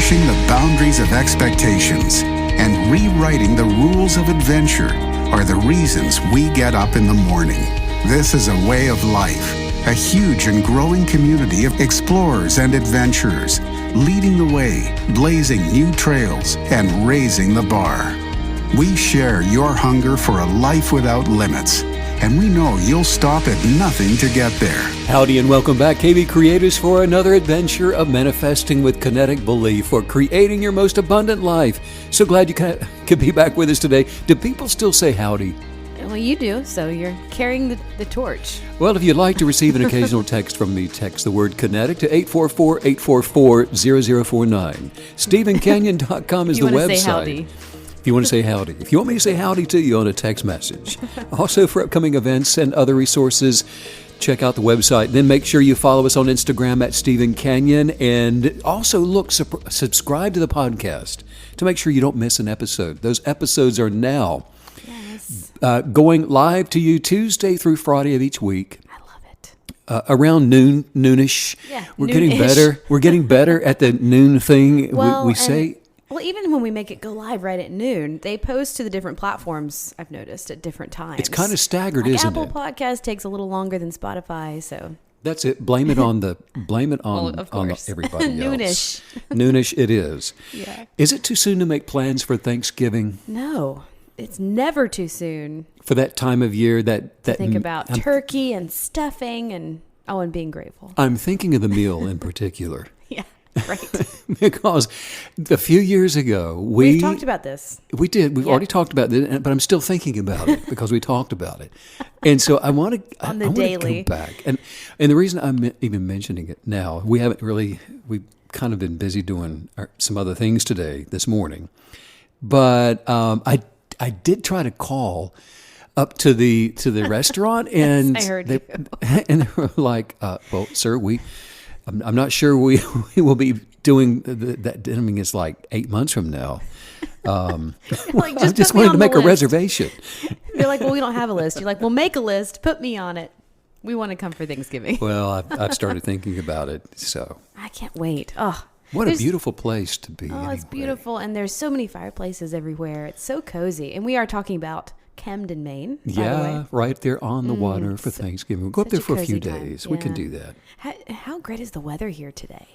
pushing the boundaries of expectations, and rewriting the rules of adventure are the reasons we get up in the morning. This is a way of life, a huge and growing community of explorers and adventurers, leading the way, blazing new trails, and raising the bar. We share your hunger for a life without limits, and we know you'll stop at nothing to get there. Howdy and welcome back, KB Creators, for another adventure of manifesting with Kinetic Belief for creating your most abundant life. So glad you could be back with us today. Do people still say howdy? Well, you do, so you're carrying the torch. Well, if you'd like to receive an occasional text from me, text the word Kinetic to 844-844-0049. StephenCanyon.com is the website. Say howdy. If you want to say howdy. If you want me to say howdy to you on a text message. Also, for upcoming events and other resources, check out the website. Then make sure you follow us on Instagram at Stephen Canyon. And also, subscribe to the podcast to make sure you don't miss an episode. Those episodes are now going live to you Tuesday through Friday of each week. I love it. Around noonish. Yeah, We're getting better. We're getting better at the noon thing. Well, we say. Well, even when we make it go live right at noon, they post to the different platforms, I've noticed, at different times. It's kind of staggered, like isn't Apple it? Apple Podcast takes a little longer than Spotify, so... That's it. Blame it on everybody Noonish. else. Noonish it is. Yeah. Is it too soon to make plans for Thanksgiving? No, it's never too soon. For that time of year that think about turkey and stuffing and being grateful. I'm thinking of the meal in particular. Yeah. Right. Because a few years ago, we've talked about this. We did. We've already talked about it, but I'm still thinking about it because we talked about it. And so I want to on the daily go back. And the reason I'm even mentioning it now, we've kind of been busy doing some other things this morning. But I did try to call up to the restaurant, and I heard you. And they were like, "Well, sir, I'm not sure we will be doing that. I mean, it's like 8 months from now. I just wanted to make a reservation." They're like, "Well, we don't have a list." You're like, "Well, make a list. Put me on it. We want to come for Thanksgiving." Well, I've started thinking about it, so I can't wait. Oh, what a beautiful place to be! Oh, it's beautiful, and there's so many fireplaces everywhere. It's so cozy, and we are talking about Camden, Maine. Yeah, by the way. right there on the water for Thanksgiving. We'll go up there for a few days. Yeah. We can do that. How great is the weather here today?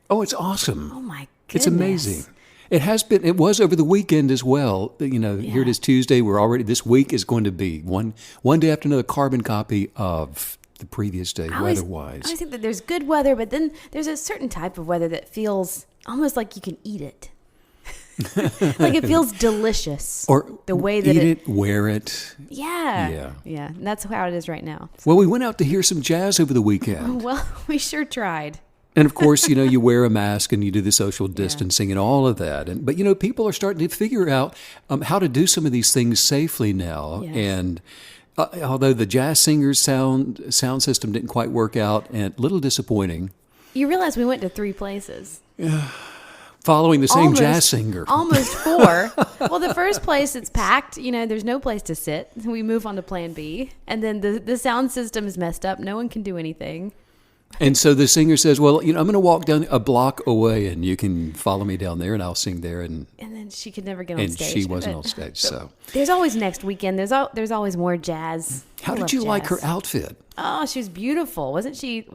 Oh, it's awesome. Oh my goodness. It's amazing. It was over the weekend as well. Here it is Tuesday. This week is going to be one day after another carbon copy of the previous day weather-wise. I think that there's good weather, but then there's a certain type of weather that feels almost like you can eat it. Like it feels delicious. Or the way that eat it, wear it. Yeah. And that's how it is right now. Well, we went out to hear some jazz over the weekend. Well, we sure tried. And of course, you wear a mask and you do the social distancing and all of that. But people are starting to figure out how to do some of these things safely now. Yes. And although the jazz singer's sound system didn't quite work out, and a little disappointing. You realize we went to 3 places. Following the same jazz singer. Almost 4. Well, the first place, it's packed. There's no place to sit. We move on to plan B. And then the sound system is messed up. No one can do anything. And so the singer says, well, I'm going to walk down a block away and you can follow me down there and I'll sing there. And then she could never get on stage. And she wasn't on stage, so. There's always next weekend. There's always more jazz. How did you like her outfit? Oh, she was beautiful. Wasn't she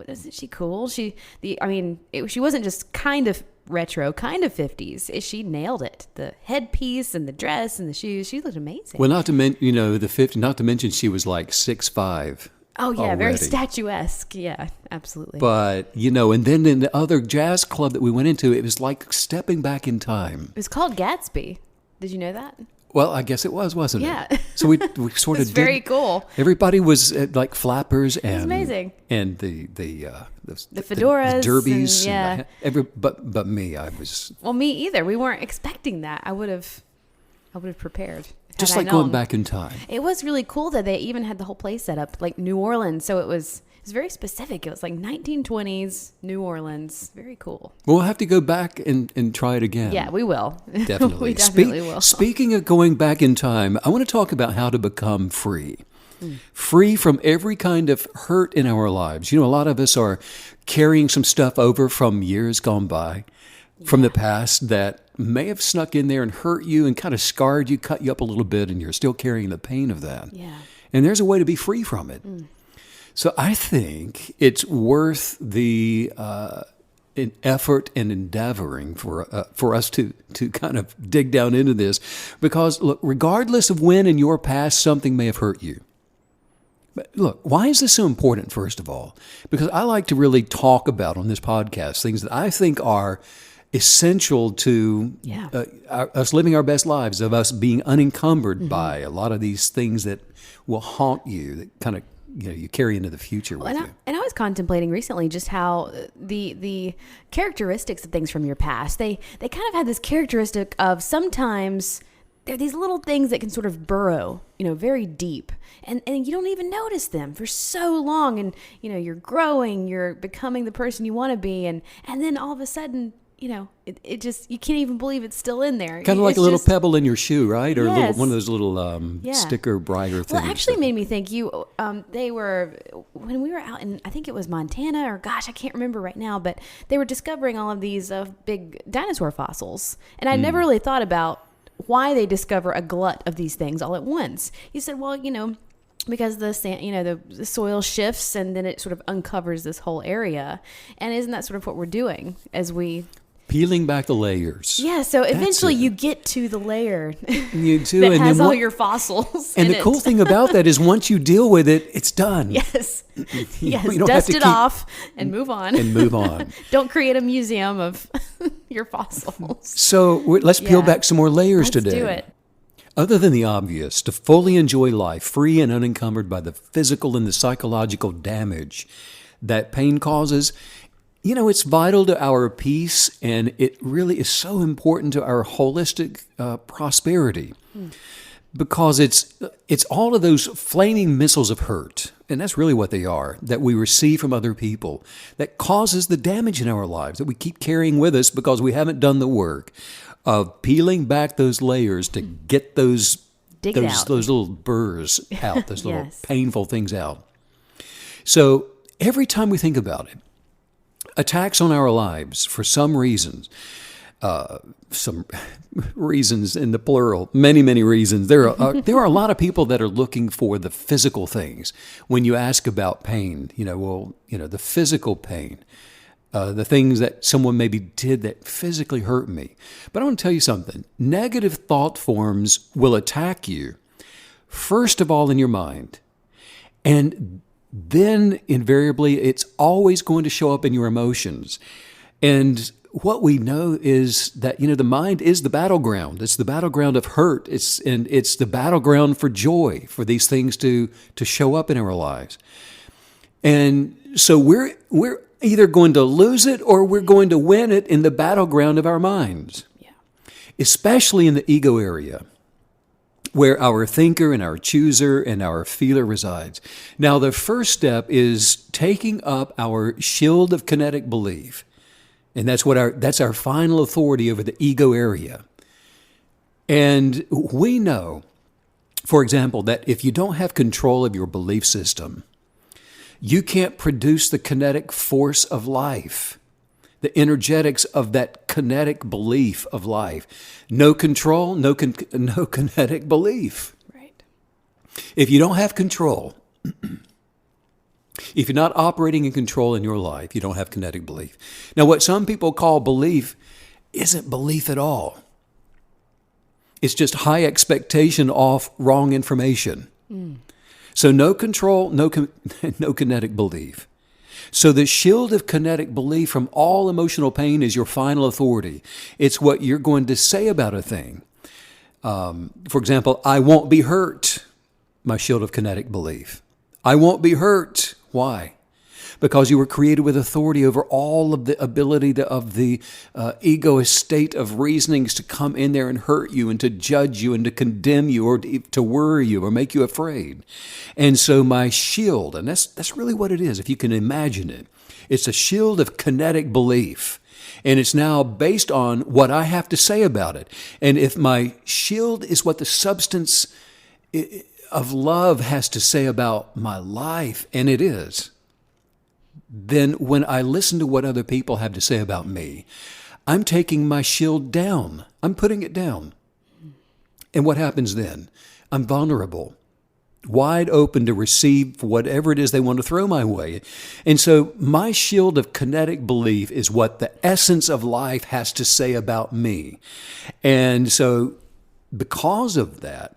cool? She wasn't just kind of retro, kind of 50s. She nailed it. The headpiece and the dress and the shoes. She looked amazing. Well, not to mention she was like 6'5". Oh, yeah, already. very statuesque. Yeah, absolutely. But, and then in the other jazz club that we went into, it was like stepping back in time. It was called Gatsby. Did you know that? Well, I guess it was, wasn't it? Yeah. So we sort of It's very cool. Everybody was like flappers and... It was amazing. And the fedoras. The derbies. And, but me, I was... Well, me either. We weren't expecting that. I would have prepared. Just like going back in time. It was really cool that they even had the whole place set up like New Orleans. So it was very specific. It was like 1920s New Orleans. Very cool. Well, we'll have to go back and try it again. Yeah, we will. Definitely. We definitely will. Speaking of going back in time, I want to talk about how to become free. Free from every kind of hurt in our lives. A lot of us are carrying some stuff over from years gone by. from the past that may have snuck in there and hurt you and kind of scarred you, cut you up a little bit, and you're still carrying the pain of that. Yeah. And there's a way to be free from it. So I think it's worth the effort and endeavoring for us to kind of dig down into this, because look, regardless of when in your past something may have hurt you. But look, why is this so important, first of all? Because I like to really talk about on this podcast things that I think are essential to us living our best lives, of us being unencumbered by a lot of these things that will haunt you, that kind of you carry into the future with you. And I was contemplating recently just how the characteristics of things from your past, they kind of had this characteristic of sometimes there are these little things that can sort of burrow, very deep. And you don't even notice them for so long. And, you're growing, you're becoming the person you want to be. And then all of a sudden, it just, you can't even believe it's still in there. Kind of like a little pebble in your shoe, right? Or yes. one of those little sticker brighter things. Well, it actually made me think they were, when we were out in, I think it was Montana, or gosh, I can't remember right now, but they were discovering all of these big dinosaur fossils. And I never really thought about why they discover a glut of these things all at once. You said, well, because the sand, the soil shifts and then it sort of uncovers this whole area. And isn't that sort of what we're doing as we peeling back the layers? Yeah, so eventually you get to the layer you do, that and has then all your fossils and in the cool thing about that is once you deal with it, it's done. Yes. You don't Dust have to it off and move on. Don't create a museum of your fossils. So let's peel back some more layers today. Let's do it. Other than the obvious, to fully enjoy life, free and unencumbered by the physical and the psychological damage that pain causes, it's vital to our peace, and it really is so important to our holistic prosperity, because it's all of those flaming missiles of hurt, and that's really what they are, that we receive from other people, that causes the damage in our lives that we keep carrying with us because we haven't done the work of peeling back those layers to get those little burrs out, those little painful things out. So every time we think about it, attacks on our lives for some reasons in the plural, many reasons. There are a lot of people that are looking for the physical things. When you ask about pain, the physical pain. The things that someone maybe did that physically hurt me. But I want to tell you something. Negative thought forms will attack you, first of all, in your mind. And then, invariably, it's always going to show up in your emotions. And what we know is that, the mind is the battleground. It's the battleground of hurt. It's the battleground for joy, for these things to show up in our lives. And so we're either going to lose it or we're going to win it in the battleground of our minds. Yeah. Especially in the ego area, where our thinker and our chooser and our feeler resides. Now, the first step is taking up our shield of kinetic belief. And that's our final authority over the ego area. And we know, for example, that if you don't have control of your belief system, you can't produce the kinetic force of life, the energetics of that kinetic belief of life. No control, no kinetic belief. Right. If you don't have control, if you're not operating in control in your life, you don't have kinetic belief. Now, what some people call belief isn't belief at all. It's just high expectation off wrong information. So no control, no kinetic belief. So the shield of kinetic belief from all emotional pain is your final authority. It's what you're going to say about a thing. For example, I won't be hurt, my shield of kinetic belief. I won't be hurt. Why? Because you were created with authority over all of the ability of the egoist state of reasonings to come in there and hurt you and to judge you and to condemn you or to worry you or make you afraid. And so my shield, and that's really what it is, if you can imagine it, it's a shield of kinetic belief. And it's now based on what I have to say about it. And if my shield is what the substance of love has to say about my life, and it is, then when I listen to what other people have to say about me, I'm taking my shield down. I'm putting it down. And what happens then? I'm vulnerable, wide open to receive whatever it is they want to throw my way. And so my shield of kinetic belief is what the essence of life has to say about me. And so because of that,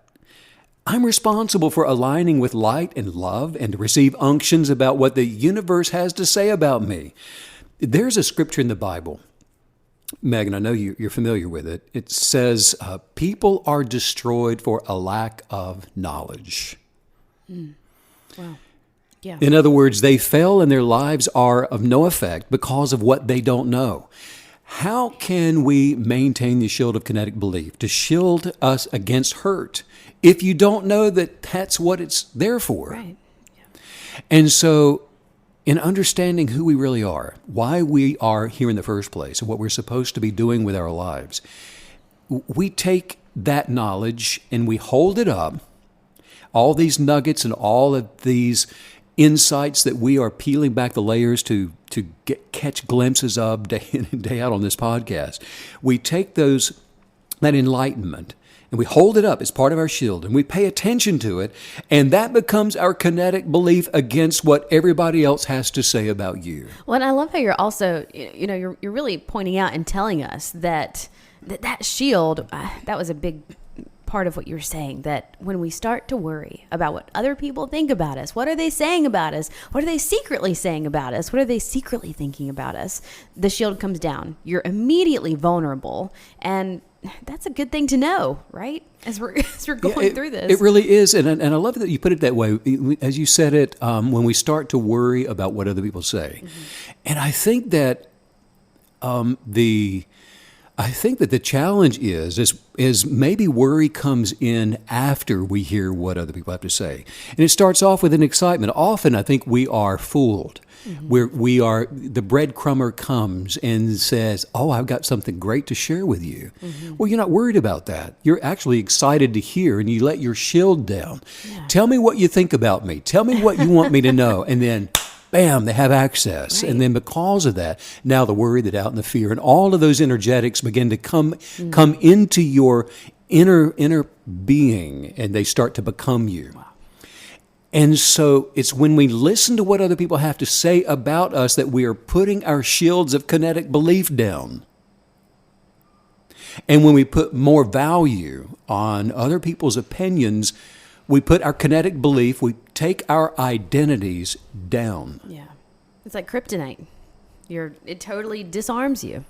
I'm responsible for aligning with light and love and to receive unctions about what the universe has to say about me. There's a scripture in the Bible, Megan, I know you're familiar with it. It says, people are destroyed for a lack of knowledge. Wow. Yeah. In other words, they fail and their lives are of no effect because of what they don't know. How can we maintain the shield of kinetic belief to shield us against hurt if you don't know that that's what it's there for? Right. Yeah. And so in understanding who we really are, why we are here in the first place, and what we're supposed to be doing with our lives, we take that knowledge and we hold it up, all these nuggets and all of these insights that we are peeling back the layers to catch glimpses of day in and day out on this podcast. We take that enlightenment and we hold it up as part of our shield and we pay attention to it, and that becomes our kinetic belief against what everybody else has to say about you. Well, and I love how you're also, you're really pointing out and telling us that shield, that was a big part of what you were saying, that when we start to worry about what other people think about us, what are they saying about us? What are they secretly saying about us? What are they secretly thinking about us? The shield comes down. You're immediately vulnerable, and that's a good thing to know, right? As we're going through this. It really is, and I love that you put it that way. As you said it, when we start to worry about what other people say, and I think that the challenge is maybe worry comes in after we hear what other people have to say. And it starts off with an excitement. Often I think we are fooled. The breadcrumber comes and says, oh, I've got something great to share with you. Well, you're not worried about that. You're actually excited to hear, and you let your shield down. Yeah. Tell me what you think about me. Tell me what you want me to know. And then bam, they have access. Right. And then because of that, now the worry, the doubt, and the fear, and all of those energetics begin to come into your inner being, and they start to become you. Wow. And so it's when we listen to what other people have to say about us that we are putting our shields of kinetic belief down. And when we put more value on other people's opinions, we put our kinetic belief, we take our identities down. Yeah. It's like kryptonite. It totally disarms you.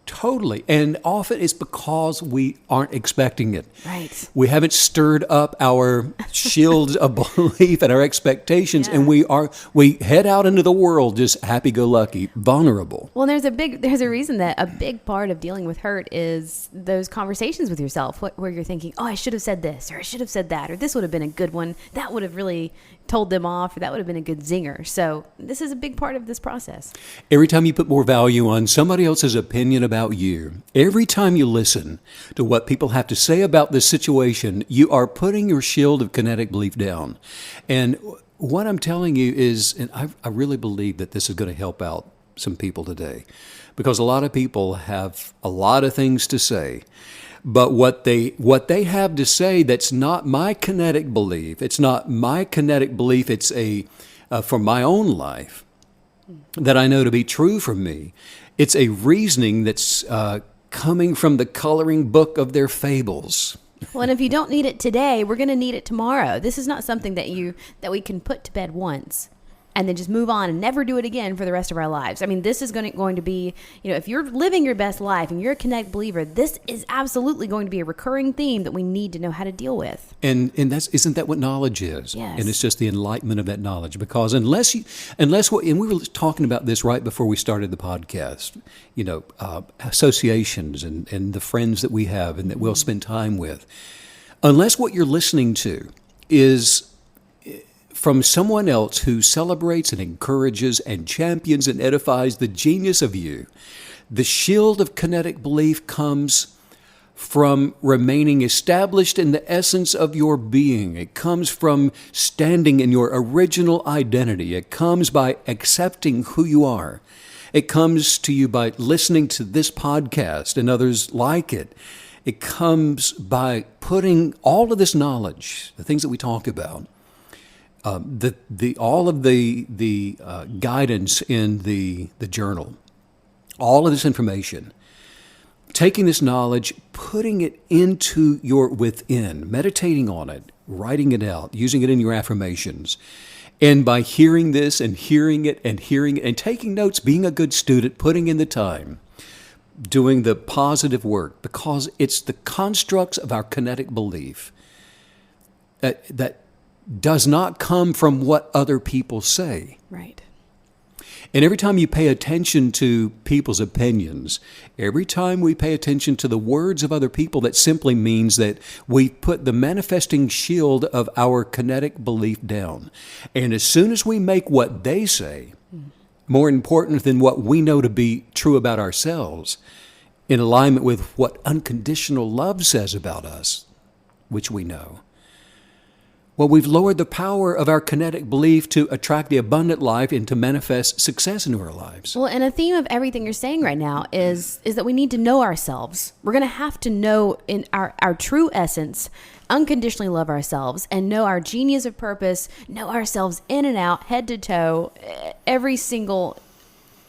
Totally. And often it's because we aren't expecting it. Right. We haven't stirred up our shields of belief and our expectations, and we head out into the world just happy-go-lucky, vulnerable. Well, there's a reason that a big part of dealing with hurt is those conversations with yourself where you're thinking, oh, I should have said this, or I should have said that, or this would have been a good one. That would have really told them off, or that would have been a good zinger. So this is a big part of this process. Every time you put more value on somebody else's opinion about you, every time you listen to what people have to say about this situation, you are putting your shield of kinetic belief down. And what I'm telling you is, and I really believe that this is going to help out some people today, because a lot of people have a lot of things to say. But what they have to say, that's not my kinetic belief. It's not my kinetic belief. It's for my own life that I know to be true for me. It's a reasoning that's coming from the coloring book of their fables. Well, and if you don't need it today, we're going to need it tomorrow. This is not something that we can put to bed once and then just move on and never do it again for the rest of our lives. I mean, this is going to be, if you're living your best life and you're a Kinetic believer, this is absolutely going to be a recurring theme that we need to know how to deal with. And isn't that what knowledge is? Yes. And it's just the enlightenment of that knowledge. Because and we were talking about this right before we started the podcast, associations and the friends that we have and that we'll spend time with. Unless what you're listening to is from someone else who celebrates and encourages and champions and edifies the genius of you, the shield of kinetic belief comes from remaining established in the essence of your being. It comes from standing in your original identity. It comes by accepting who you are It comes to you by listening to this podcast and others like it. It comes by putting all of this knowledge, the things that we talk about, all of the guidance in the journal, all of this information, taking this knowledge, putting it into your within, meditating on it, writing it out, using it in your affirmations. And by hearing this and hearing it and hearing it and taking notes, being a good student, putting in the time, doing the positive work, because it's the constructs of our kinetic belief that does not come from what other people say. Right. And every time you pay attention to people's opinions, every time we pay attention to the words of other people, that simply means that we put the manifesting shield of our kinetic belief down. And as soon as we make what they say more important than what we know to be true about ourselves, in alignment with what unconditional love says about us, which we know, well, we've lowered the power of our kinetic belief to attract the abundant life and to manifest success into our lives. Well, and a theme of everything you're saying right now is that we need to know ourselves. We're going to have to know in our true essence, unconditionally love ourselves, and know our genius of purpose, know ourselves in and out, head to toe, every single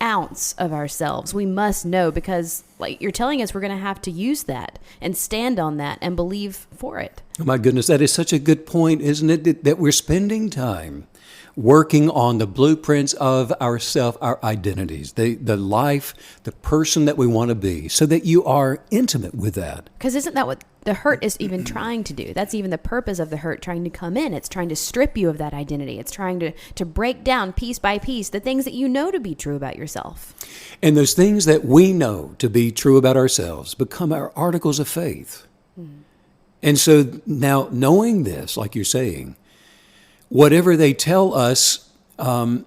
ounce of ourselves. We must know, because like you're telling us, we're going to have to use that and stand on that and believe for it. Oh my goodness, that is such a good point, isn't it? That we're spending time working on the blueprints of ourself, our identities, the life, the person that we want to be, so that you are intimate with that. Because isn't that what the hurt is even trying to do? That's even the purpose of the hurt trying to come in. It's trying to strip you of that identity. It's trying to break down piece by piece the things that you know to be true about yourself. And those things that we know to be true about ourselves become our articles of faith. And so now, knowing this, like you're saying, whatever they tell us, we're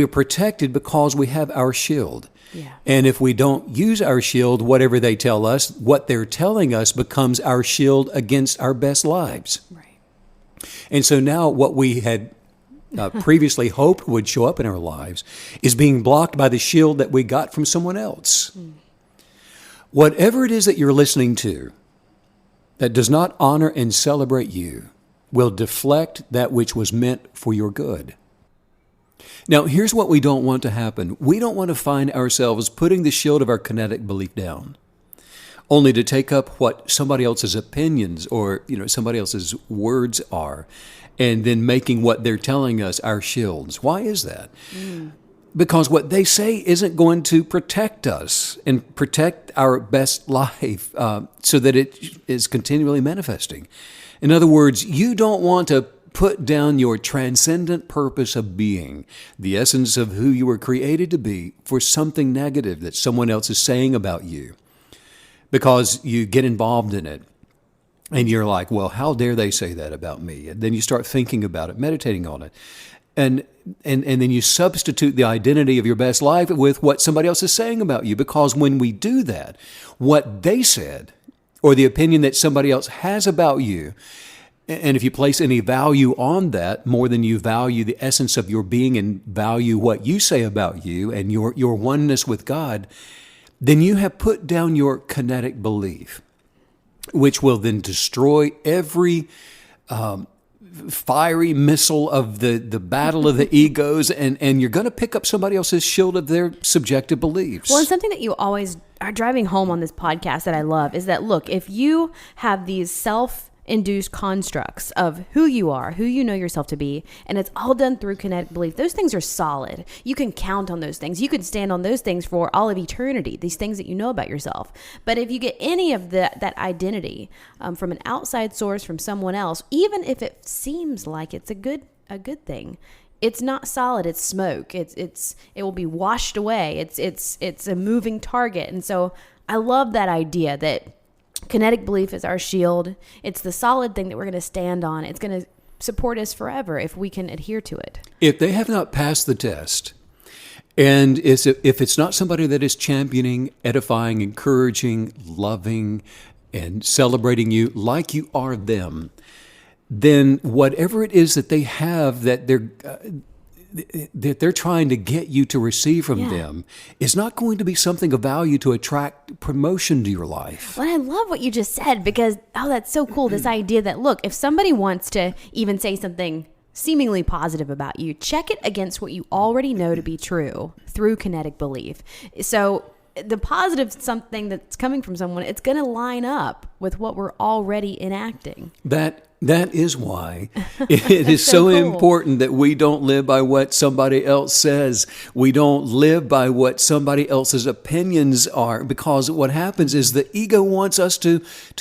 protected because we have our shield. Yeah. And if we don't use our shield, whatever they tell us, what they're telling us becomes our shield against our best lives. Right. And so now what we had previously hoped would show up in our lives is being blocked by the shield that we got from someone else. Whatever it is that you're listening to that does not honor and celebrate you will deflect that which was meant for your good. Now, here's what we don't want to happen. We don't want to find ourselves putting the shield of our kinetic belief down, only to take up what somebody else's opinions or somebody else's words are, and then making what they're telling us our shields. Why is that? Because what they say isn't going to protect us and protect our best life so that it is continually manifesting. In other words, you don't want to put down your transcendent purpose of being, the essence of who you were created to be, for something negative that someone else is saying about you, because you get involved in it. And you're like, well, how dare they say that about me? And then you start thinking about it, meditating on it. And then you substitute the identity of your best life with what somebody else is saying about you. Because when we do that, what they said, or the opinion that somebody else has about you, and if you place any value on that more than you value the essence of your being and value what you say about you and your oneness with God, then you have put down your kinetic belief, which will then destroy every fiery missile of the battle of the egos, and you're going to pick up somebody else's shield of their subjective beliefs. Well, and something that you always are driving home on this podcast that I love is that, look, if you have these self-induced constructs of who you are, who you know yourself to be, and it's all done through kinetic belief, those things are solid. You can count on those things. You can stand on those things for all of eternity, these things that you know about yourself. But if you get any of that identity from an outside source, from someone else, even if it seems like it's a good thing, it's not solid. It's smoke. It will be washed away. It's a moving target. And so I love that idea that kinetic belief is our shield. It's the solid thing that we're going to stand on. It's going to support us forever if we can adhere to it. If they have not passed the test, and if it's not somebody that is championing, edifying, encouraging, loving, and celebrating you like you are them, then whatever it is that they have that that they're trying to get you to receive from them is not going to be something of value to attract promotion to your life. Well, I love what you just said because, that's so cool. This idea that, look, if somebody wants to even say something seemingly positive about you, check it against what you already know to be true through kinetic belief. So the positive something that's coming from someone, it's going to line up with what we're already enacting. That is why it is so cool. important that we don't live by what somebody else says. We don't live by what somebody else's opinions are, because what happens is the ego wants us to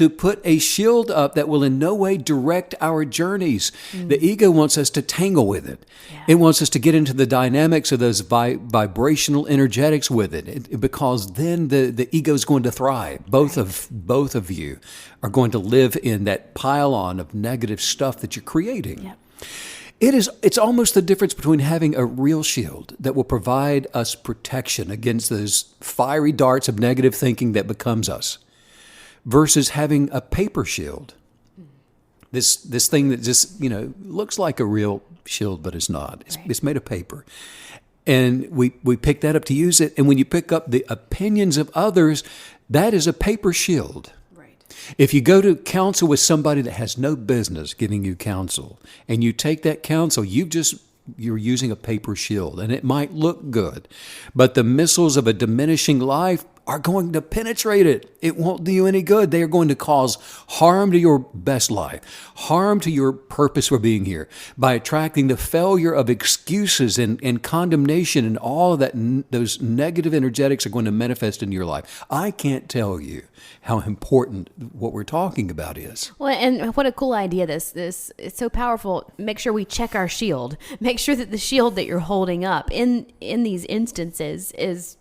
put a shield up that will in no way direct our journeys. The ego wants us to tangle with it. Yeah. It wants us to get into the dynamics of those vibrational energetics with it, because then the ego is going to thrive. Both of you are going to live in that pile-on of negative stuff that you're creating. Yep. It's almost the difference between having a real shield that will provide us protection against those fiery darts of negative thinking that becomes us, versus having a paper shield. This thing that just, looks like a real shield, but it's not. It's made of paper. And we pick that up to use it. And when you pick up the opinions of others, that is a paper shield. If you go to counsel with somebody that has no business giving you counsel, and you take that counsel, you're using a paper shield, and it might look good, but the missiles of a diminishing life are going to penetrate it. It won't do you any good. They are going to cause harm to your best life, harm to your purpose for being here, by attracting the failure of excuses and condemnation, and all of that. Those negative energetics are going to manifest in your life. I can't tell you how important what we're talking about is. Well, and what a cool idea this it's so powerful. Make sure we check our shield. Make sure that the shield that you're holding up in these instances is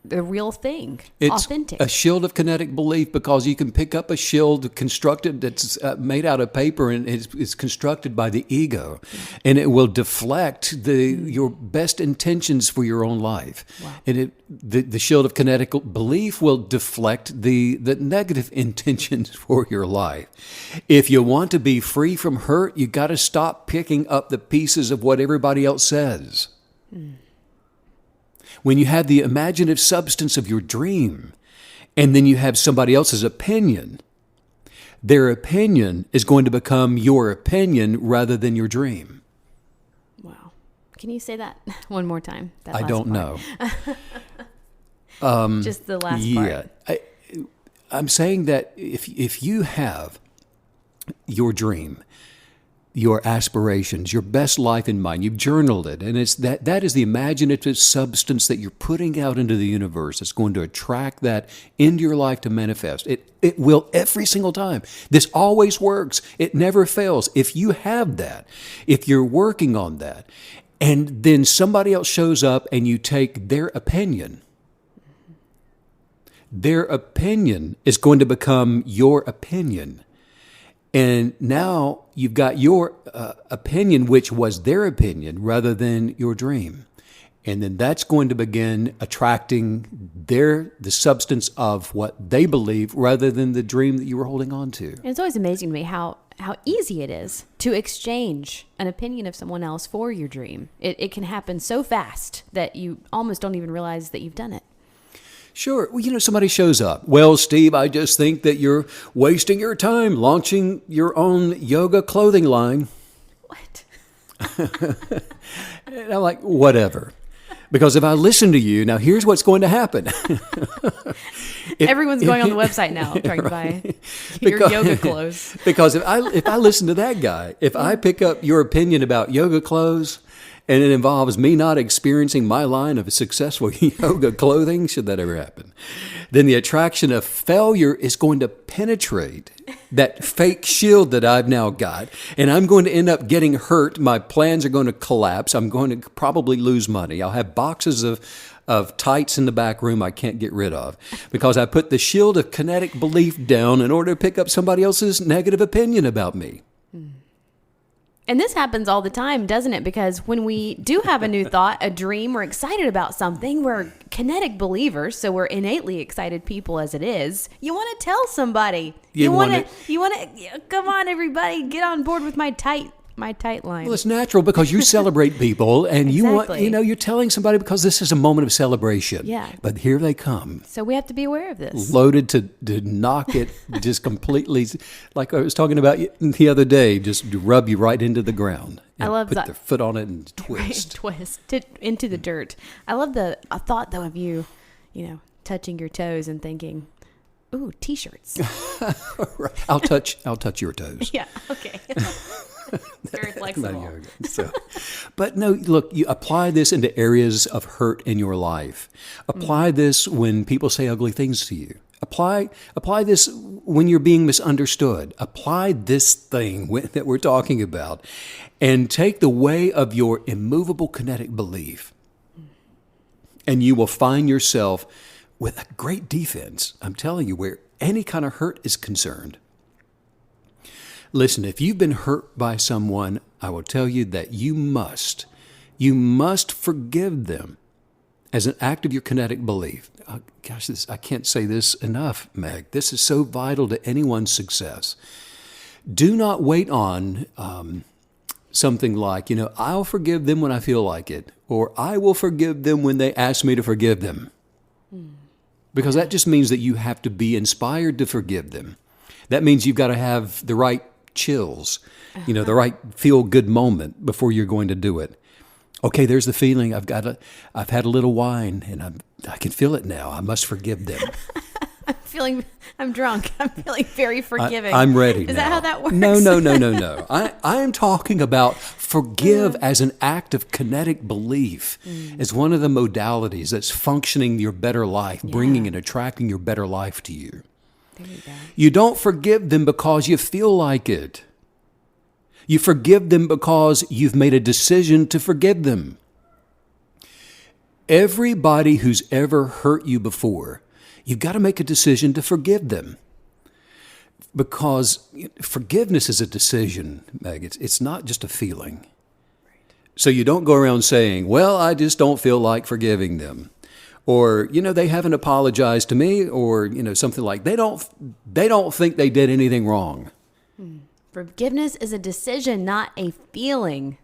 the real thing, it's authentic. A shield of kinetic belief, because you can pick up a shield constructed that's made out of paper, and it's constructed by the ego, and it will deflect your best intentions for your own life. Wow. And the shield of kinetic belief will deflect the negative intentions for your life. If you want to be free from hurt, you got to stop picking up the pieces of what everybody else says. When you have the imaginative substance of your dream, and then you have somebody else's opinion, their opinion is going to become your opinion rather than your dream. Wow. Can you say that one more time? I don't know. Just the last part. Yeah. I'm saying that if you have your dream, your aspirations, your best life in mind, you've journaled it, and it's that is the imaginative substance that you're putting out into the universe. It's going to attract that into your life to manifest. It will every single time. This always works. It never fails. If you have that, if you're working on that, and then somebody else shows up and you take their opinion is going to become your opinion. And now you've got your opinion, which was their opinion, rather than your dream. And then that's going to begin attracting the substance of what they believe, rather than the dream that you were holding on to. And it's always amazing to me how easy it is to exchange an opinion of someone else for your dream. It can happen so fast that you almost don't even realize that you've done it. Sure. Well, somebody shows up. Well, Steve, I just think that you're wasting your time launching your own yoga clothing line. What? And I'm like, whatever. Because if I listen to you, now here's what's going to happen. Everyone's going on the website now trying to buy your yoga clothes. Because if I listen to that guy, if I pick up your opinion about yoga clothes, and it involves me not experiencing my line of successful yoga clothing, should that ever happen, then the attraction of failure is going to penetrate that fake shield that I've now got, and I'm going to end up getting hurt. My plans are going to collapse. I'm going to probably lose money. I'll have boxes of tights in the back room I can't get rid of, because I put the shield of kinetic belief down in order to pick up somebody else's negative opinion about me. And this happens all the time, doesn't it? Because when we do have a new thought, a dream, we're excited about something, we're kinetic believers, so we're innately excited people as it is. You want to tell somebody. You want to, come on, everybody, get on board with my tight my tight line. Well, it's natural because you celebrate people and you want, Exactly. you're telling somebody because this is a moment of celebration. Yeah. But here they come. So we have to be aware of this. Loaded to knock it just completely, like I was talking about the other day, just to rub you right into the ground. I love put that. their foot on it and twist. Into the dirt. I love the thought though of you touching your toes and thinking, "Ooh, t-shirts." I'll touch your toes. Yeah. Okay. Very flexible. But no, look, you apply this into areas of hurt in your life. Apply this when people say ugly things to you. Apply this when you're being misunderstood. Apply this thing that we're talking about and take the way of your immovable kinetic belief. And you will find yourself with a great defense, I'm telling you, where any kind of hurt is concerned. Listen, if you've been hurt by someone, I will tell you that you must forgive them as an act of your kinetic belief. Oh, gosh, I can't say this enough, Meg. This is so vital to anyone's success. Do not wait on something like, I'll forgive them when I feel like it, or I will forgive them when they ask me to forgive them. Because that just means that you have to be inspired to forgive them. That means you've got to have the right chills, the right feel-good moment before you're going to do it. Okay, there's the feeling. I've had a little wine, and I can feel it now. I must forgive them. I'm drunk. I'm feeling very forgiving. I'm ready Is now. that how that works? No. I am talking about forgive as an act of kinetic belief, as one of the modalities that's functioning your better life, bringing and attracting your better life to you. There you go. You don't forgive them because you feel like it. You forgive them because you've made a decision to forgive them. Everybody who's ever hurt you before, you've got to make a decision to forgive them. Because forgiveness is a decision, Meg. It's not just a feeling. So you don't go around saying, well, I just don't feel like forgiving them. Or, they haven't apologized to me, or, something like they don't think they did anything wrong. Forgiveness is a decision, not a feeling.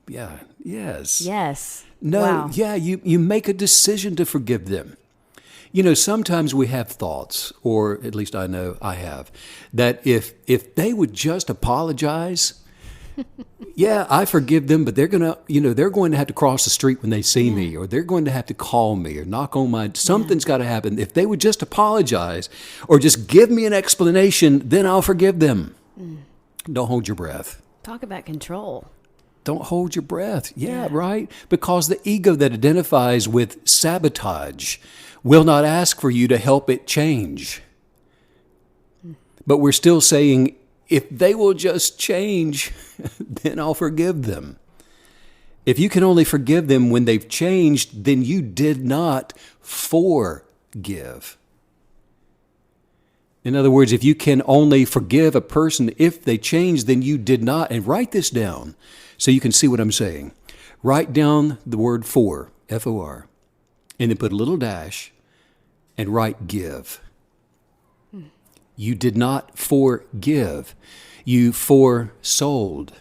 Yeah. Yes. Yes. No. Wow. Yeah. You make a decision to forgive them. Sometimes we have thoughts, or at least I know I have, that if they would just apologize, yeah, I forgive them, but they're going to have to cross the street when they see me, or they're going to have to call me or knock on something's got to happen. If they would just apologize or just give me an explanation, then I'll forgive them. Don't hold your breath. Talk about control. Don't hold your breath. Yeah, right? Because the ego that identifies with sabotage will not ask for you to help it change. But we're still saying, if they will just change, then I'll forgive them. If you can only forgive them when they've changed, then you did not forgive. In other words, if you can only forgive a person if they change, then you did not. And write this down so you can see what I'm saying. Write down the word for, F-O-R, and then put a little dash and write give. You did not forgive. You forsold.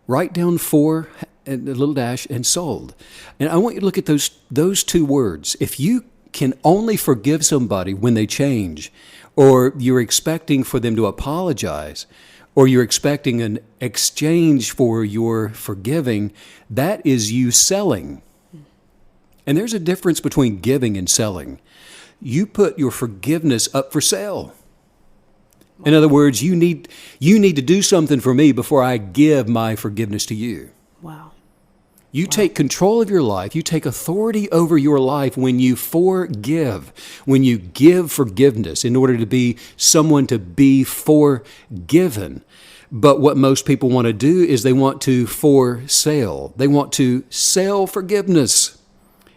Write down for and a little dash and sold. And I want you to look at those two words. If you can only forgive somebody when they change, or you're expecting for them to apologize, or you're expecting an exchange for your forgiving, that is you selling. And there's a difference between giving and selling. You put your forgiveness up for sale. In other words, you need to do something for me before I give my forgiveness to you. Wow. You take control of your life. You take authority over your life when you forgive, when you give forgiveness in order to be someone to be forgiven. But what most people want to do is they want to for sale. They want to sell forgiveness.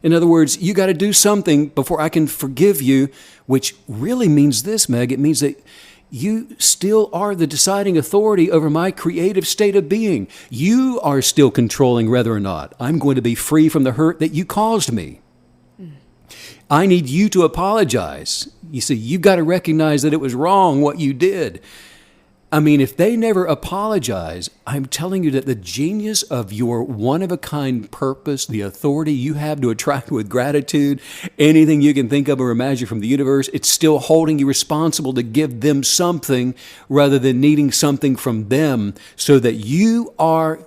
In other words, you got to do something before I can forgive you, which really means this, Meg. It means that you still are the deciding authority over my creative state of being. You are still controlling whether or not I'm going to be free from the hurt that you caused me. I need you to apologize. You see, you've got to recognize that it was wrong what you did. I mean, if they never apologize, I'm telling you that the genius of your one-of-a-kind purpose, the authority you have to attract with gratitude, anything you can think of or imagine from the universe, it's still holding you responsible to give them something rather than needing something from them, so that you are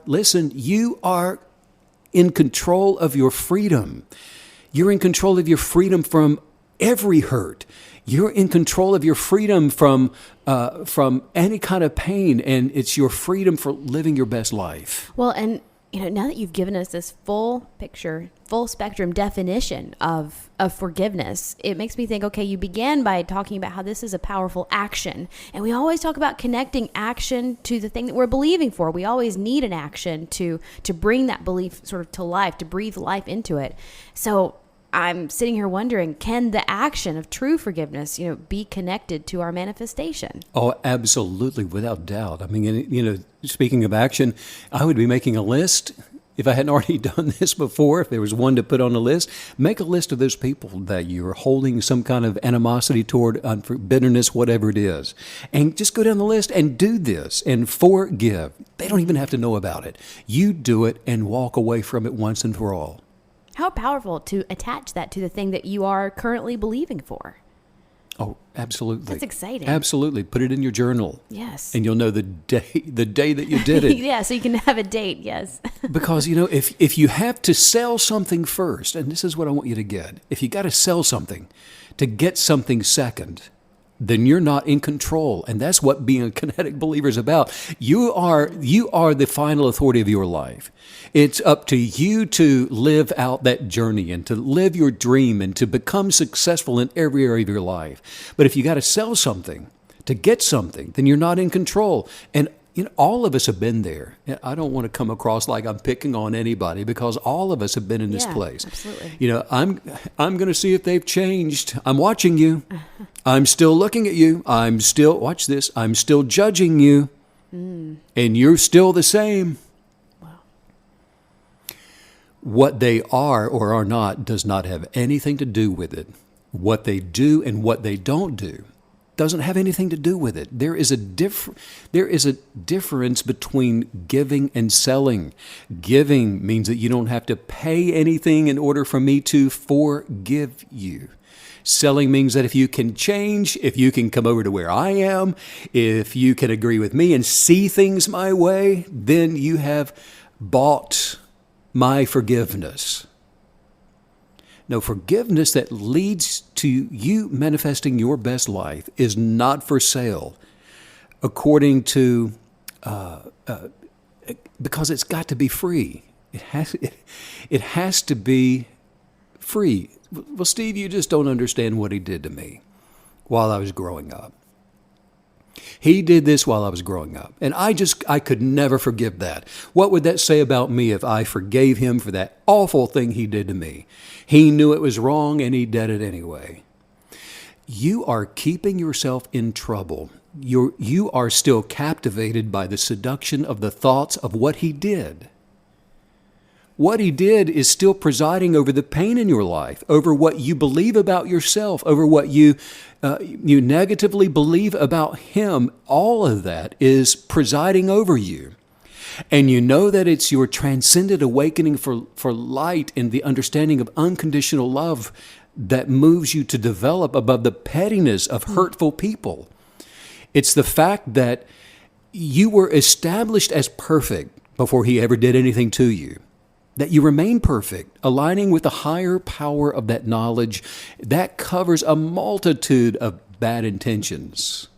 in control of your freedom. You're in control of your freedom from every hurt. You're in control of your freedom from any kind of pain, and it's your freedom for living your best life. Well, and now that you've given us this full picture, full spectrum definition of forgiveness, it makes me think, okay, you began by talking about how this is a powerful action. And we always talk about connecting action to the thing that we're believing for. We always need an action to bring that belief sort of to life, to breathe life into it. So I'm sitting here wondering, can the action of true forgiveness, be connected to our manifestation? Oh, absolutely, without doubt. I mean, speaking of action, I would be making a list. If I hadn't already done this before, if there was one to put on a list, make a list of those people that you're holding some kind of animosity toward, bitterness, whatever it is. And just go down the list and do this and forgive. They don't even have to know about it. You do it and walk away from it once and for all. How powerful to attach that to the thing that you are currently believing for. Oh, absolutely. That's exciting. Absolutely. Put it in your journal. Yes. And you'll know the day that you did it. Yeah, so you can have a date, yes. Because, if you have to sell something first, and this is what I want you to get, if you got to sell something to get something second, then you're not in control. And that's what being a kinetic believer is about. You are the final authority of your life. It's up to you to live out that journey and to live your dream and to become successful in every area of your life. But if you got to sell something to get something, then you're not in control. And all of us have been there. I don't want to come across like I'm picking on anybody, because all of us have been in this place. Absolutely. I'm going to see if they've changed. I'm watching you. I'm still looking at you. Watch this. I'm still judging you. And you're still the same. Wow. What they are or are not does not have anything to do with it. What they do and what they don't do doesn't have anything to do with it. There is a difference between giving and selling. Giving means that you don't have to pay anything in order for me to forgive you. Selling means that if you can change, if you can come over to where I am, if you can agree with me and see things my way, then you have bought my forgiveness. No, forgiveness that leads to you manifesting your best life is not for sale, according to, because it's got to be free. It has to be free. Well, Steve, you just don't understand what he did to me while I was growing up. He did this while I was growing up, and I could never forgive that. What would that say about me if I forgave him for that awful thing he did to me? He knew it was wrong, and he did it anyway. You are keeping yourself in trouble. You are still captivated by the seduction of the thoughts of what he did. What he did is still presiding over the pain in your life, over what you believe about yourself, over what you negatively believe about him. All of that is presiding over you. And you know that it's your transcendent awakening for light and the understanding of unconditional love that moves you to develop above the pettiness of hurtful people. It's the fact that you were established as perfect before he ever did anything to you. That you remain perfect, aligning with the higher power of that knowledge that covers a multitude of bad intentions.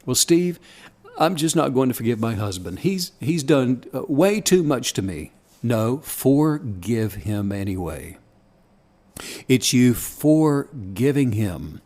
Well, Steve, I'm just not going to forgive my husband. He's done way too much to me. No, forgive him anyway. It's you forgiving him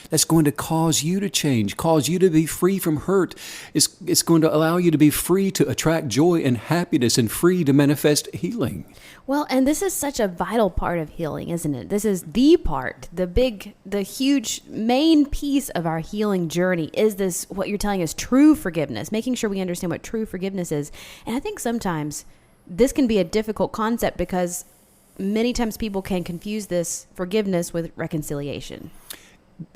that's going to cause you to change, cause you to be free from hurt. It's going to allow you to be free to attract joy and happiness and free to manifest healing. Well, and this is such a vital part of healing, isn't it? This is the part, the huge main piece of our healing journey is this, what you're telling us, true forgiveness, making sure we understand what true forgiveness is. And I think sometimes this can be a difficult concept because many times people can confuse this forgiveness with reconciliation.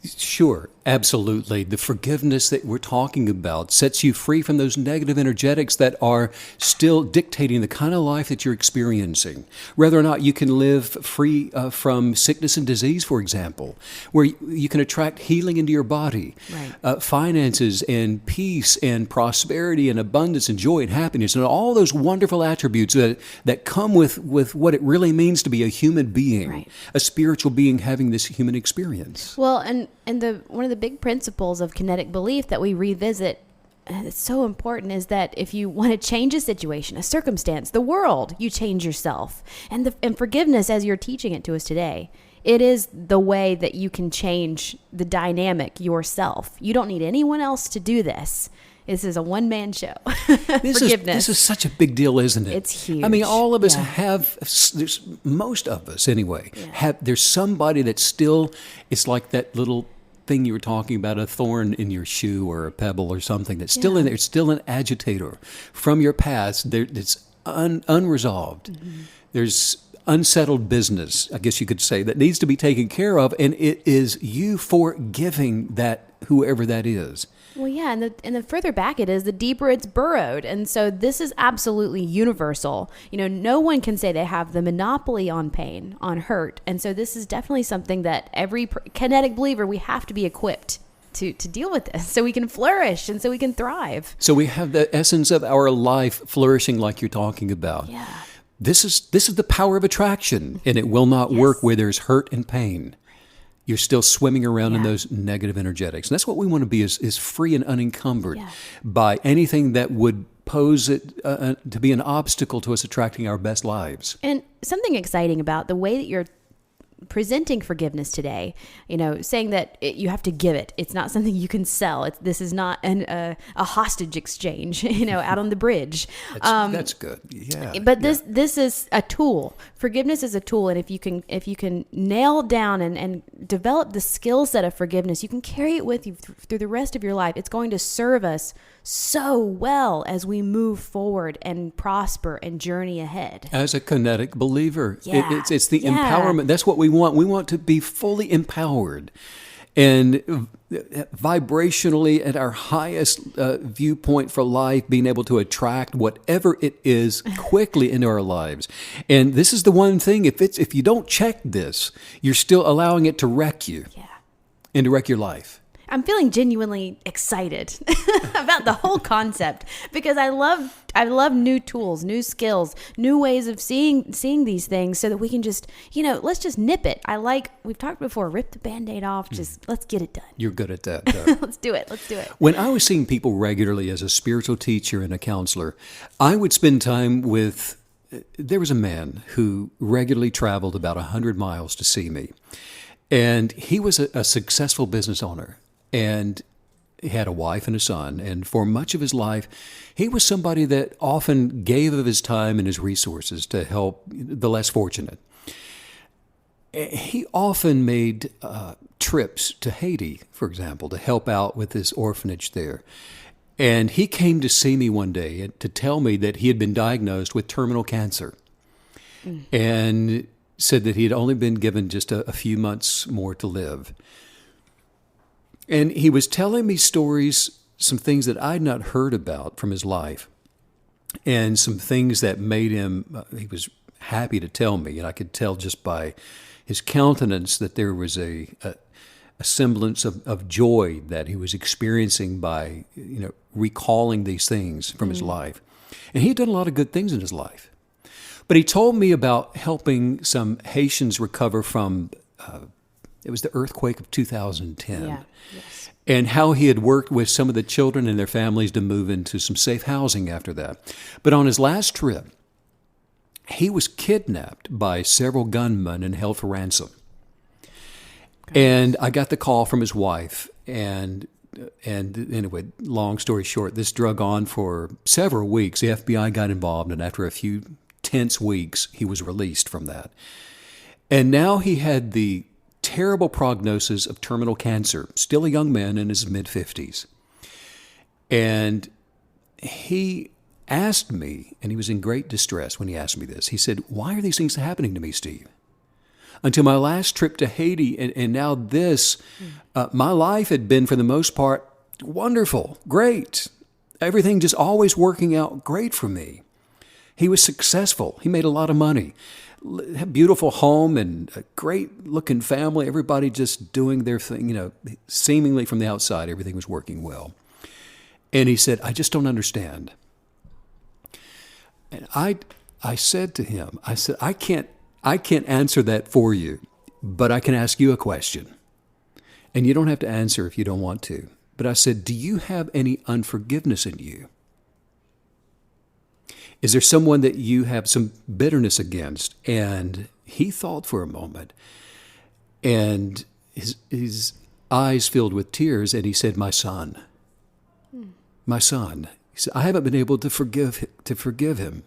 Sure, absolutely. The forgiveness that we're talking about sets you free from those negative energetics that are still dictating the kind of life that you're experiencing. Whether or not you can live free from sickness and disease, for example, where you can attract healing into your body, Right. finances and peace and prosperity and abundance and joy and happiness and all those wonderful attributes that come with what it really means to be a human being, Right. a spiritual being having this human experience. Well, and one of the big principles of kinetic belief that we revisit, and it's so important, is that if you want to change a situation, a circumstance, the world, you change yourself. And forgiveness, as you're teaching it to us today, it is the way that you can change the dynamic yourself. You don't need anyone else to do this. This is a one-man show. Forgiveness. This is such a big deal, isn't it? It's huge. I mean, all of us Yeah. have, most of us anyway, there's somebody that's still, it's like that little thing you were talking about, a thorn in your shoe or a pebble or something that's still in there. It's still an agitator from your past. It's unresolved. Mm-hmm. There's unsettled business, I guess you could say, that needs to be taken care of, and it is you forgiving that, whoever that is. Well, yeah, and the further back it is, the deeper it's burrowed. And so this is absolutely universal. No one can say they have the monopoly on pain, on hurt. And so this is definitely something that every kinetic believer, we have to be equipped to deal with this so we can flourish and so we can thrive. So we have the essence of our life flourishing like you're talking about. Yeah. This is the power of attraction, and it will not work where there's hurt and pain. You're still swimming around in those negative energetics. And that's what we want to be, is free and unencumbered by anything that would pose it to be an obstacle to us attracting our best lives. And something exciting about the way that you're presenting forgiveness today, saying that you have to give it. It's not something you can sell. This is not a hostage exchange, out on the bridge. That's good. Yeah. But this is a tool. Forgiveness is a tool, and if you can nail down and develop the skill set of forgiveness, you can carry it with you through the rest of your life. It's going to serve us so well as we move forward and prosper and journey ahead. As a kinetic believer, it's the empowerment. That's what we want. We want to be fully empowered and vibrationally at our highest viewpoint for life, being able to attract whatever it is quickly into our lives. And this is the one thing, if you don't check this, you're still allowing it to wreck you and to wreck your life. I'm feeling genuinely excited about the whole concept because I love new tools, new skills, new ways of seeing these things so that we can just, let's just nip it. We've talked before, rip the Band-Aid off, just let's get it done. You're good at that. Let's do it. When I was seeing people regularly as a spiritual teacher and a counselor, I would spend time with, there was a man who regularly traveled about 100 miles to see me. And he was a successful business owner. And he had a wife and a son. And for much of his life, he was somebody that often gave of his time and his resources to help the less fortunate. He often made trips to Haiti, for example, to help out with this orphanage there. And he came to see me one day to tell me that he had been diagnosed with terminal cancer. And said that he had only been given just a few months more to live. And he was telling me stories, some things that I'd not heard about from his life, and some things that made him, he was happy to tell me, and I could tell just by his countenance that there was a semblance of joy that he was experiencing by, recalling these things from his life. And he had done a lot of good things in his life. But he told me about helping some Haitians recover from it was the earthquake of 2010. Yeah. Yes. And how he had worked with some of the children and their families to move into some safe housing after that. But on his last trip, he was kidnapped by several gunmen and held for ransom. And I got the call from his wife. And anyway, long story short, this drug on for several weeks. The FBI got involved, and after a few tense weeks, he was released from that. And now he had the terrible prognosis of terminal cancer, still a young man in his mid-50s. And he asked me, and he was in great distress when he asked me this, he said, "Why are these things happening to me, Steve? until my last trip to Haiti. And now this, my life had been, for the most part, wonderful, great. Everything just always working out great for me. He was successful. He made a lot of money. Had a beautiful home and a great looking family. Everybody just doing their thing, seemingly from the outside, everything was working well. And he said, I just don't understand. And I said to him, I said, I can't answer that for you, but I can ask you a question. And you don't have to answer if you don't want to. But I said, do you have any unforgiveness in you? Is there someone that you have some bitterness against? And he thought for a moment, and his eyes filled with tears, and he said, my son. My son. He said, I haven't been able to forgive him.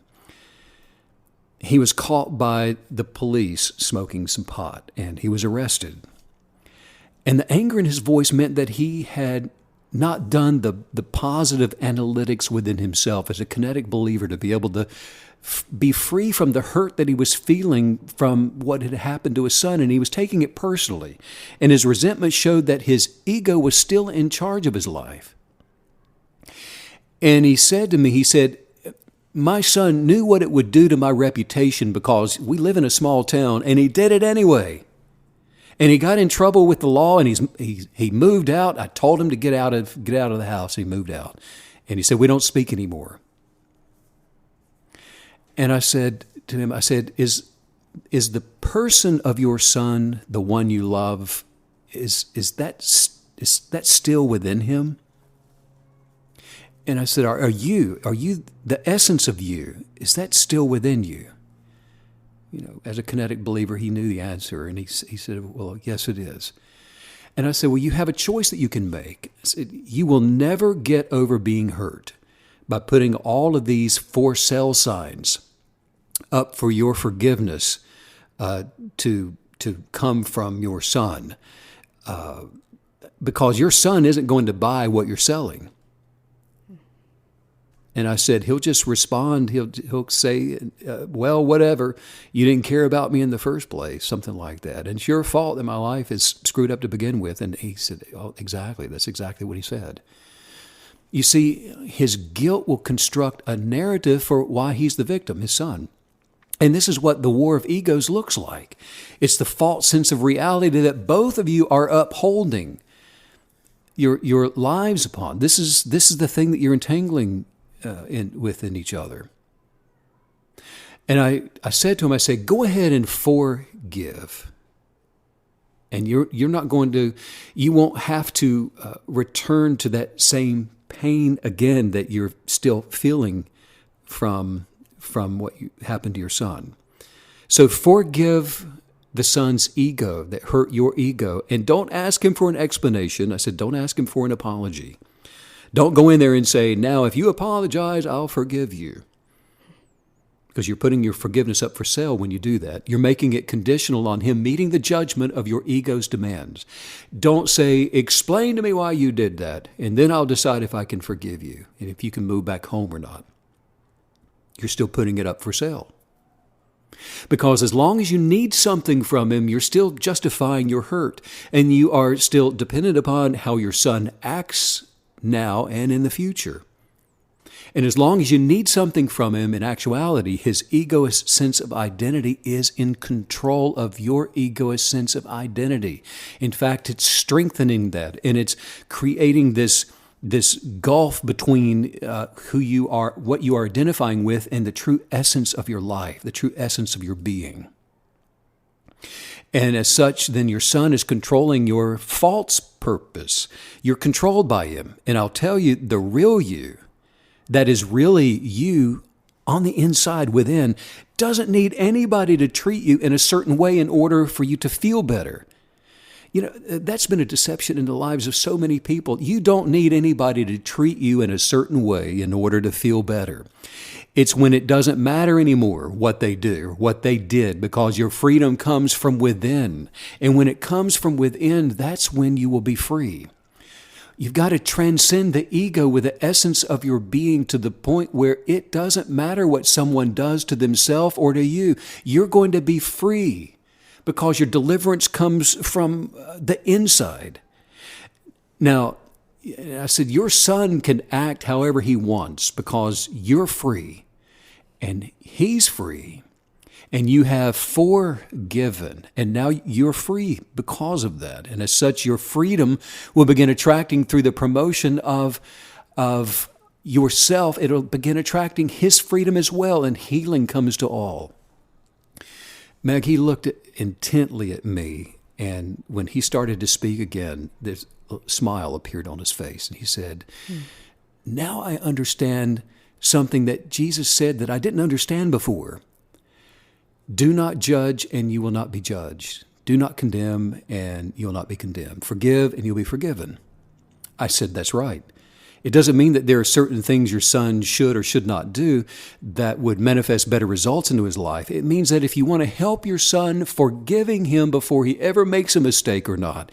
He was caught by the police smoking some pot, and he was arrested. And the anger in his voice meant that he had not done the positive analytics within himself as a kinetic believer to be able to be free from the hurt that he was feeling from what had happened to his son, and he was taking it personally. And his resentment showed that his ego was still in charge of his life. And he said to me, my son knew what it would do to my reputation because we live in a small town, and he did it anyway. And he got in trouble with the law, and he moved out. I told him to get out of the house. He moved out. And he said, we don't speak anymore. And I said to him, is the person of your son the one you love? Is that still within him? And I said, are you the essence of you? Is that still within you? As a kinetic believer, he knew the answer, and he said, well, yes, it is. And I said, well, you have a choice that you can make. I said, you will never get over being hurt by putting all of these for sale signs up for your forgiveness to come from your son, because your son isn't going to buy what you're selling. And I said, he'll just respond. He'll say, well, whatever. You didn't care about me in the first place, something like that. And it's your fault that my life is screwed up to begin with. And he said, oh, exactly. That's exactly what he said. You see, his guilt will construct a narrative for why he's the victim, his son. And this is what the war of egos looks like. It's the false sense of reality that both of you are upholding your lives upon. This is the thing that you're entangling within each other. And I said to him, I said, go ahead and forgive. And you're not going to, you won't have to return to that same pain again that you're still feeling from what happened to your son. So forgive the son's ego that hurt your ego, and don't ask him for an explanation. I said, don't ask him for an apology. Don't go in there and say, now, if you apologize, I'll forgive you. Because you're putting your forgiveness up for sale when you do that. You're making it conditional on him meeting the judgment of your ego's demands. Don't say, explain to me why you did that, and then I'll decide if I can forgive you and if you can move back home or not. You're still putting it up for sale. Because as long as you need something from him, you're still justifying your hurt, and you are still dependent upon how your son acts now and in the future. And as long as you need something from him, in actuality, his egoist sense of identity is in control of your egoist sense of identity. In fact, it's strengthening that, and it's creating this gulf between who you are, what you are identifying with, and the true essence of your life, the true essence of your being. And as such, then your son is controlling your false purpose. You're controlled by him. And I'll tell you, the real you, that is really you on the inside within, doesn't need anybody to treat you in a certain way in order for you to feel better. That's been a deception in the lives of so many people. You don't need anybody to treat you in a certain way in order to feel better. It's when it doesn't matter anymore what they do, what they did, because your freedom comes from within. And when it comes from within, that's when you will be free. You've got to transcend the ego with the essence of your being to the point where it doesn't matter what someone does to themselves or to you. You're going to be free because your deliverance comes from the inside. Now, I said, your son can act however he wants because you're free and he's free and you have forgiven. And now you're free because of that. And as such, your freedom will begin attracting through the promotion of yourself. It'll begin attracting his freedom as well, and healing comes to all. Meg, he looked intently at me, and when he started to speak again, this smile appeared on his face, and he said, now I understand something that Jesus said that I didn't understand before. Do not judge, and you will not be judged. Do not condemn, and you'll not be condemned. Forgive, and you'll be forgiven. I said, that's right. It doesn't mean that there are certain things your son should or should not do that would manifest better results into his life. It means that if you want to help your son, forgiving him before he ever makes a mistake or not,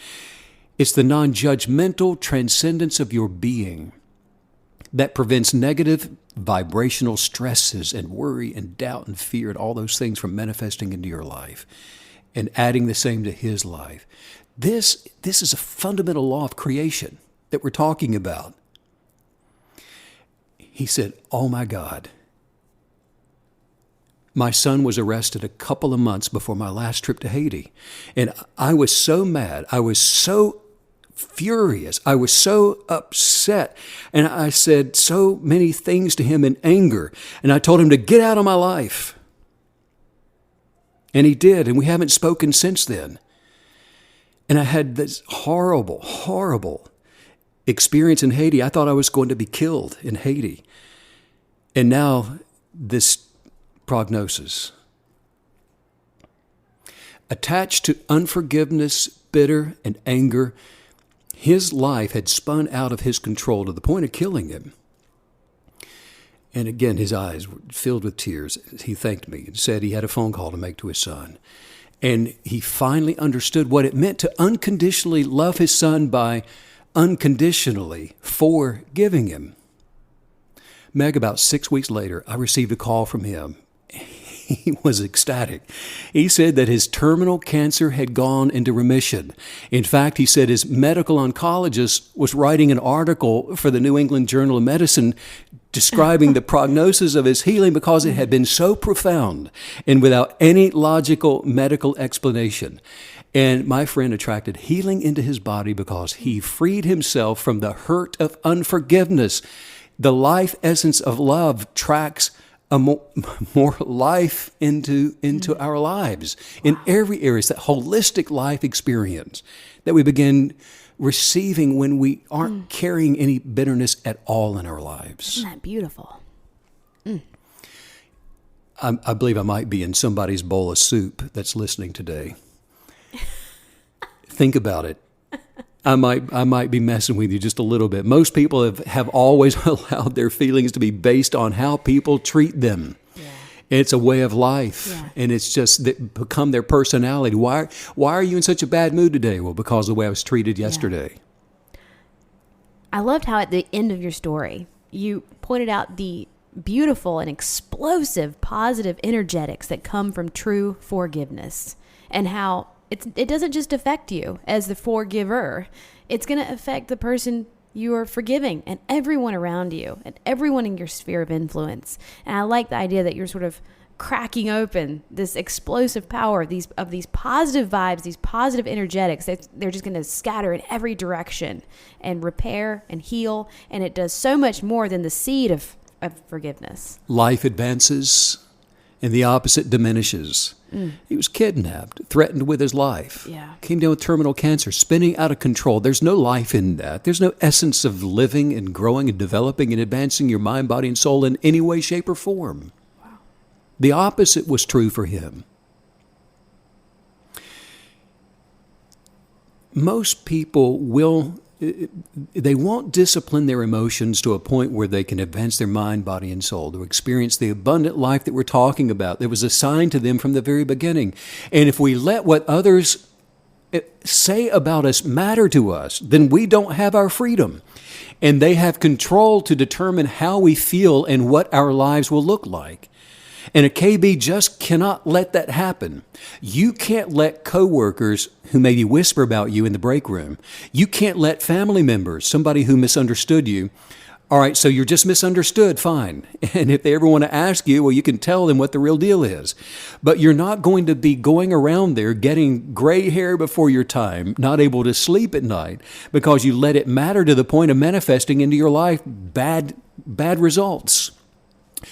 it's the non-judgmental transcendence of your being that prevents negative vibrational stresses and worry and doubt and fear and all those things from manifesting into your life and adding the same to his life. This is a fundamental law of creation that we're talking about. He said, oh my God, my son was arrested a couple of months before my last trip to Haiti. And I was so mad. I was so furious. I was so upset. And I said so many things to him in anger. And I told him to get out of my life. And he did. And we haven't spoken since then. And I had this horrible, horrible experience in Haiti. I thought I was going to be killed in Haiti. And now this prognosis. Attached to unforgiveness, bitter, and anger, his life had spun out of his control to the point of killing him. And again, his eyes were filled with tears. He thanked me and said he had a phone call to make to his son. And he finally understood what it meant to unconditionally love his son by unconditionally forgiving him. Meg, about 6 weeks later, I received a call from him. He was ecstatic. He said that his terminal cancer had gone into remission. In fact, he said his medical oncologist was writing an article for the New England Journal of Medicine describing the prognosis of his healing because it had been so profound and without any logical medical explanation. And my friend attracted healing into his body because he freed himself from the hurt of unforgiveness. The life essence of love tracks a more life into our lives in every area. It's that holistic life experience that we begin receiving when we aren't carrying any bitterness at all in our lives. Isn't that beautiful? I believe I might be in somebody's bowl of soup that's listening today. Think about it. I might be messing with you just a little bit. Most people have always allowed their feelings to be based on how people treat them. Yeah. It's a way of life, and it's just become their personality. Why are you in such a bad mood today? Well, because of the way I was treated yesterday. Yeah. I loved how at the end of your story, you pointed out the beautiful and explosive positive energetics that come from true forgiveness, and how it doesn't just affect you as the forgiver. It's going to affect the person you are forgiving and everyone around you and everyone in your sphere of influence. And I like the idea that you're sort of cracking open this explosive power of these positive vibes, these positive energetics. They're just going to scatter in every direction and repair and heal. And it does so much more than the seed of forgiveness. Life advances and the opposite diminishes. He was kidnapped, threatened with his life. Yeah. Came down with terminal cancer, spinning out of control. There's no life in that. There's no essence of living and growing and developing and advancing your mind, body, and soul in any way, shape, or form. Wow. The opposite was true for him. Most people they won't discipline their emotions to a point where they can advance their mind, body, and soul to experience the abundant life that we're talking about that was assigned to them from the very beginning. And if we let what others say about us matter to us, then we don't have our freedom. And they have control to determine how we feel and what our lives will look like. And a KB just cannot let that happen. You can't let coworkers who maybe whisper about you in the break room. You can't let family members, somebody who misunderstood you. All right, so you're just misunderstood, fine. And if they ever want to ask you, well, you can tell them what the real deal is. But you're not going to be going around there getting gray hair before your time, not able to sleep at night, because you let it matter to the point of manifesting into your life bad results.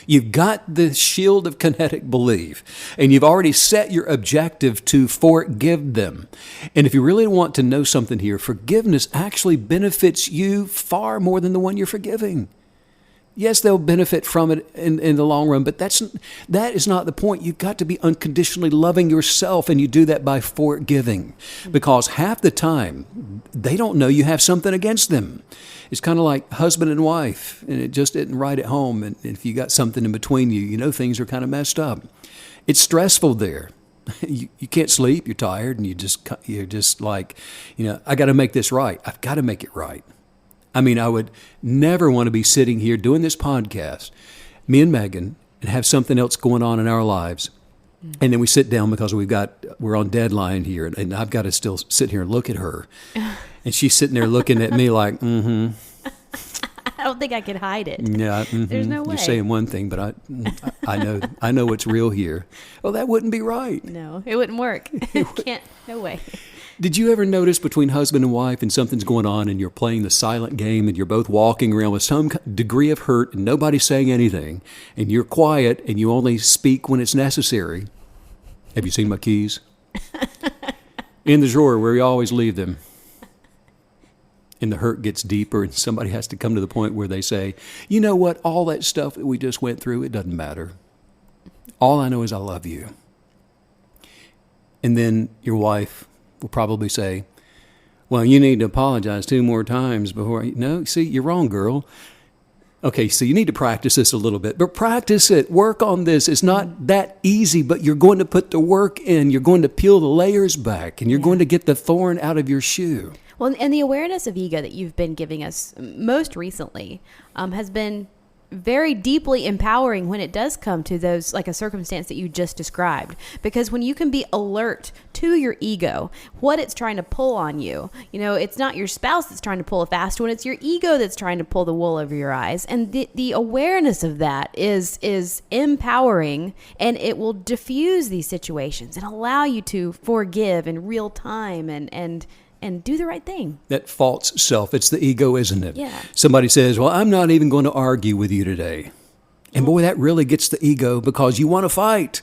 You've got the shield of kinetic belief, and you've already set your objective to forgive them. And if you really want to know something here, forgiveness actually benefits you far more than the one you're forgiving. Yes, they'll benefit from it in the long run, but that is not the point. You've got to be unconditionally loving yourself, and you do that by forgiving. Because half the time, they don't know you have something against them. It's kind of like husband and wife, and it just isn't right at home. And if you got something in between you, you know things are kind of messed up. It's stressful there. You can't sleep, you're tired, and you're just like, I got to make this right. I've got to make it right. I mean, I would never want to be sitting here doing this podcast, me and Megan, and have something else going on in our lives. And then we sit down because we're on deadline here, and I've got to still sit here and look at her. And she's sitting there looking at me like, I don't think I could hide it. Yeah, There's no way. You're saying one thing, but I know what's real here. Well, that wouldn't be right. No, it wouldn't work. No way. Did you ever notice between husband and wife and something's going on and you're playing the silent game and you're both walking around with some degree of hurt and nobody's saying anything and you're quiet and you only speak when it's necessary? Have you seen my keys? In the drawer where you always leave them. And the hurt gets deeper and somebody has to come to the point where they say, you know what, all that stuff that we just went through, it doesn't matter. All I know is I love you. And then your wife will probably say, well, you need to apologize 2 more times before. No, see, you're wrong, girl. Okay, so you need to practice this a little bit, but practice it. Work on this. It's not that easy, but you're going to put the work in. You're going to peel the layers back, and you're going to get the thorn out of your shoe. Well, and the awareness of ego that you've been giving us most recently has been very deeply empowering when it does come to those, like a circumstance that you just described. Because when you can be alert to your ego, what it's trying to pull on you, it's not your spouse that's trying to pull a fast one, it's your ego that's trying to pull the wool over your eyes. And the awareness of that is empowering, and it will diffuse these situations and allow you to forgive in real time and do the right thing. That false self, it's the ego, isn't it? Yeah. Somebody says, well, I'm not even going to argue with you today. And boy, that really gets the ego because you want to fight.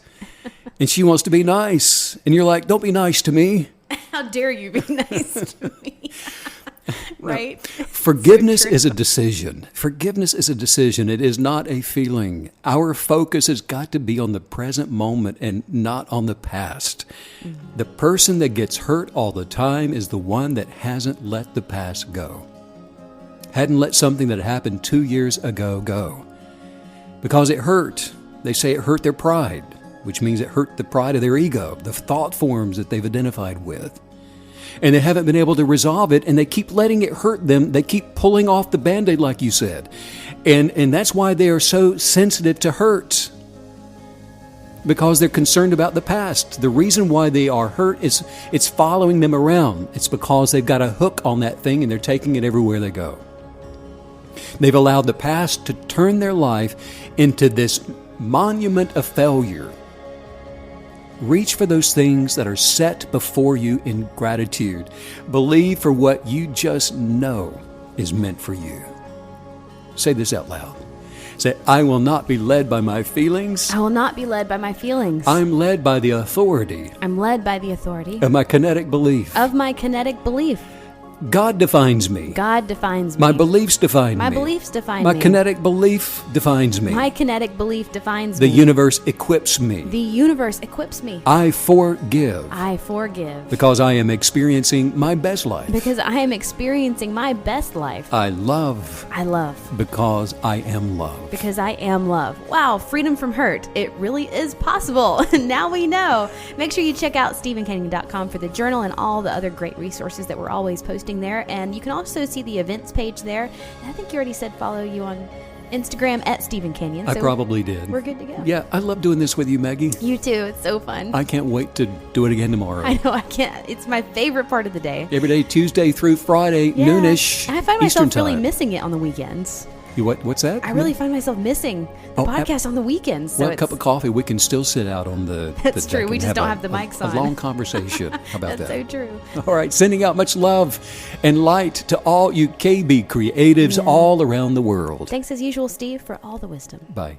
And she wants to be nice. And you're like, don't be nice to me. How dare you be nice to me? Right? Forgiveness is a decision. Forgiveness is a decision. It is not a feeling. Our focus has got to be on the present moment and not on the past. Mm-hmm. The person that gets hurt all the time is the one that hasn't let the past go. Hadn't let something that happened 2 years ago go. Because it hurt. They say it hurt their pride, which means it hurt the pride of their ego, the thought forms that they've identified with. And they haven't been able to resolve it, and they keep letting it hurt them. They keep pulling off the Band-Aid, like you said. And that's why they are so sensitive to hurt, because they're concerned about the past. The reason why they are hurt is it's following them around. It's because they've got a hook on that thing, and they're taking it everywhere they go. They've allowed the past to turn their life into this monument of failure. Reach for those things that are set before you in gratitude. Believe for what you just know is meant for you. Say this out loud. Say, I will not be led by my feelings. I will not be led by my feelings. I'm led by the authority. I'm led by the authority. Of my kinetic belief. Of my kinetic belief. God defines me. God defines me. My beliefs define me. My beliefs define me. me. My kinetic belief defines me. My kinetic belief defines me. The universe equips me. The universe equips me. I forgive. I forgive. Because I am experiencing my best life. Because I am experiencing my best life. I love. I love. Because I am love. Because I am love. Wow, freedom from hurt. It really is possible. Now we know. Make sure you check out StephenCanyon.com for the journal and all the other great resources that we're always posting there. And you can also see the events page there. And I think you already said follow you on Instagram at Stephen Kenyon. I So probably did. we're good to go. Yeah, I love doing this with you, Maggie. You too. It's so fun. I can't wait to do it again tomorrow. I know I can't. It's my favorite part of the day. Every day, Tuesday through Friday, Yeah. noonish And I find Eastern myself really time. missing it on the weekends. You what's that? I really find myself missing the Oh, podcast on the weekends. So Well, a cup of coffee, we can still sit out on the That's the true. deck We and just don't a- have the mics a on. long conversation about That's that. so true. All right, sending out much love and light to all you KB creatives all around the world. Thanks as usual, Steve, for all the wisdom. Bye.